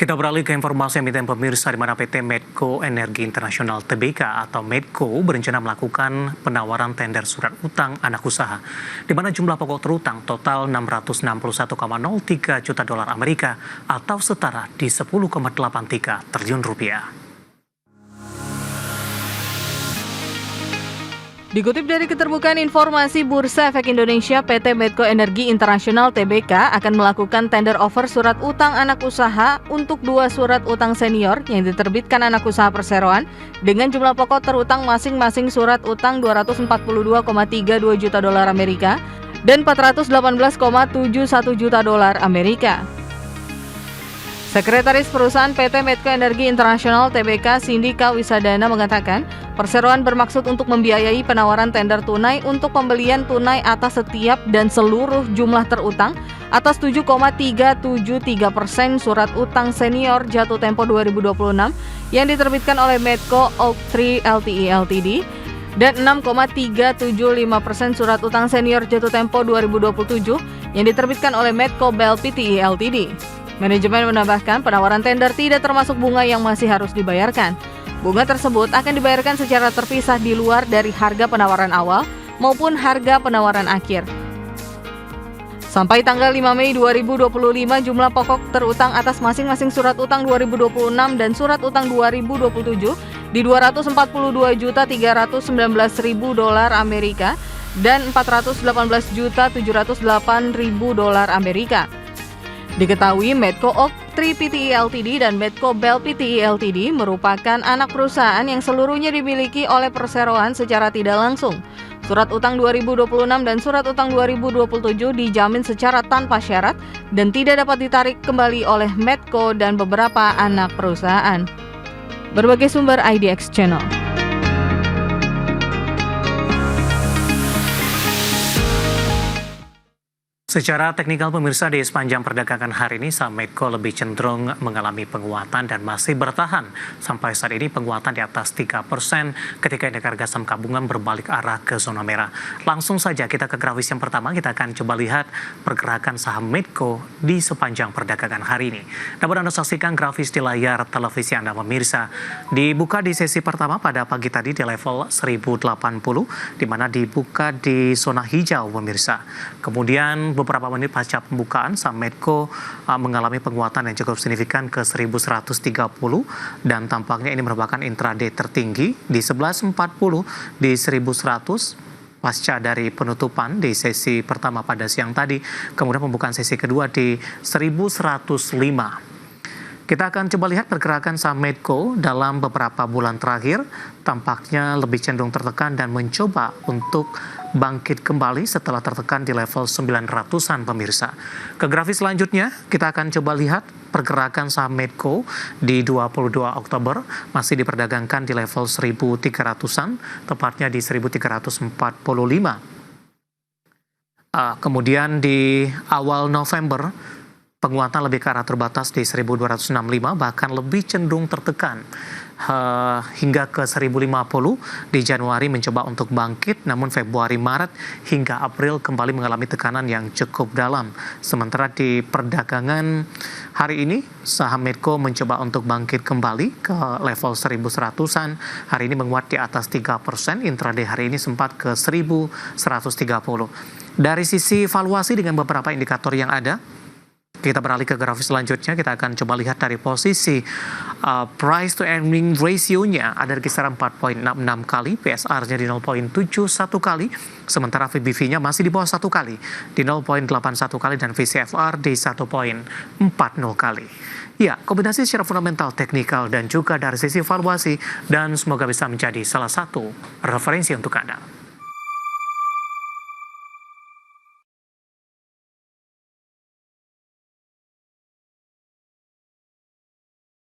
Kita beralih ke informasi emiten pemirsa di mana PT Medco Energi Internasional Tbk atau Medco berencana melakukan penawaran tender surat utang anak usaha, di mana jumlah pokok terutang total 661,03 juta dolar Amerika atau setara di 10,83 triliun rupiah. Dikutip dari Keterbukaan Informasi Bursa Efek Indonesia, PT Medco Energi Internasional Tbk akan melakukan tender offer surat utang anak usaha untuk 2 surat utang senior yang diterbitkan anak usaha perseroan dengan jumlah pokok terutang masing-masing surat utang 242,32 juta dolar Amerika dan 418,71 juta dolar Amerika. Sekretaris Perusahaan PT Medco Energi Internasional Tbk, Sindika Wisadana mengatakan, perseroan bermaksud untuk membiayai penawaran tender tunai untuk pembelian tunai atas setiap dan seluruh jumlah terutang atas 7,373% surat utang senior jatuh tempo 2026 yang diterbitkan oleh Medco Oaktree Ltd Ltd dan 6,375% surat utang senior jatuh tempo 2027 yang diterbitkan oleh Medco Bell Pte Ltd. Manajemen menambahkan penawaran tender tidak termasuk bunga yang masih harus dibayarkan. Bunga tersebut akan dibayarkan secara terpisah di luar dari harga penawaran awal maupun harga penawaran akhir. Sampai tanggal 5 Mei 2025, jumlah pokok terutang atas masing-masing surat utang 2026 dan surat utang 2027 di 242.319.000 dolar Amerika dan 418.708.000 dolar Amerika. Diketahui Medco Oaktree Pte Ltd dan Medco Bell Pte Ltd merupakan anak perusahaan yang seluruhnya dimiliki oleh perseroan secara tidak langsung. Surat utang 2026 dan surat utang 2027 dijamin secara tanpa syarat dan tidak dapat ditarik kembali oleh Medco dan beberapa anak perusahaan. Berbagai sumber IDX Channel. Secara teknikal pemirsa, di sepanjang perdagangan hari ini saham Medco lebih cenderung mengalami penguatan dan masih bertahan. Sampai saat ini penguatan di atas 3% ketika indeks harga saham gabungan berbalik arah ke zona merah. Langsung saja kita ke grafis yang pertama, kita akan coba lihat pergerakan saham Medco di sepanjang perdagangan hari ini. Dapat Anda saksikan grafis di layar televisi Anda pemirsa. Dibuka di sesi pertama pada pagi tadi di level 1080, di mana dibuka di zona hijau pemirsa. Kemudian beberapa menit pasca pembukaan, saham Medco mengalami penguatan yang cukup signifikan ke 1130 dan tampaknya ini merupakan intraday tertinggi di 1140 di 1100 pasca dari penutupan di sesi pertama pada siang tadi, kemudian pembukaan sesi kedua di 1105. Kita akan coba lihat pergerakan saham Medco dalam beberapa bulan terakhir, tampaknya lebih cenderung tertekan dan mencoba untuk bangkit kembali setelah tertekan di level 900-an pemirsa. Ke grafis selanjutnya, kita akan coba lihat pergerakan saham Medco di 22 Oktober masih diperdagangkan di level 1300-an, tepatnya di 1345. Kemudian di awal November, penguatan lebih ke arah terbatas di 1265, bahkan lebih cenderung tertekan hingga ke 1050 di Januari mencoba untuk bangkit, namun Februari, Maret hingga April kembali mengalami tekanan yang cukup dalam. Sementara di perdagangan hari ini, saham Medco mencoba untuk bangkit kembali ke level 1100-an. Hari ini menguat di atas 3%, intraday hari ini sempat ke 1130. Dari sisi valuasi dengan beberapa indikator yang ada, kita beralih ke grafis selanjutnya, kita akan coba lihat dari posisi price to earning ratio-nya ada di kisaran 4,66 kali, PSR-nya di 0,71 kali, sementara VBV-nya masih di bawah 1 kali, di 0,81 kali, dan VCFR di 1,40 kali. Ya, kombinasi secara fundamental, teknikal, dan juga dari sisi valuasi, dan semoga bisa menjadi salah satu referensi untuk Anda.